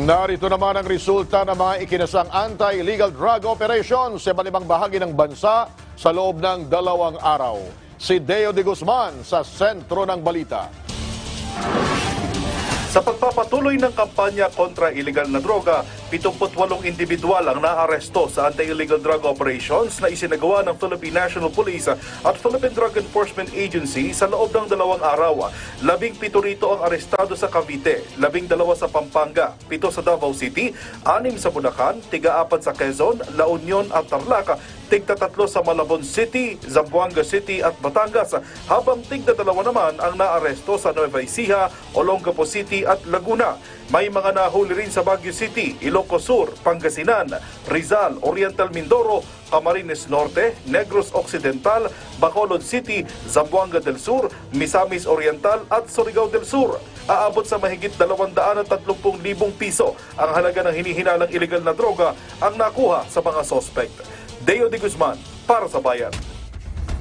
Narito naman ang resulta ng mga ikinasang anti-illegal drug operations sa iba't ibang bahagi ng bansa sa loob ng 2 araw. Si Deo de Guzman sa sentro ng balita. Sa pagpapatuloy ng kampanya kontra illegal na droga, 78 individual ang naaresto sa anti-illegal drug operations na isinagawa ng Philippine National Police at Philippine Drug Enforcement Agency sa loob ng 2 araw. 17 rito ang arestado sa Cavite, 12 sa Pampanga, 7 sa Davao City, 6 sa Bulacan, 4 sa Quezon, La Union at Tarlac, 3 sa Malabon City, Zamboanga City at Batangas, habang 2 naman ang naaresto sa Nueva Ecija, Olongapo City at Laguna. May mga nahuli rin sa Baguio City, Ilocos Sur, Pangasinan, Rizal, Oriental Mindoro, Camarines Norte, Negros Occidental, Bacolod City, Zamboanga del Sur, Misamis Oriental at Surigao del Sur. Aabot sa mahigit 230,000 piso ang halaga ng hinihinalang illegal na droga ang nakuha sa mga sospek. Deo de Guzman para sa Bayan.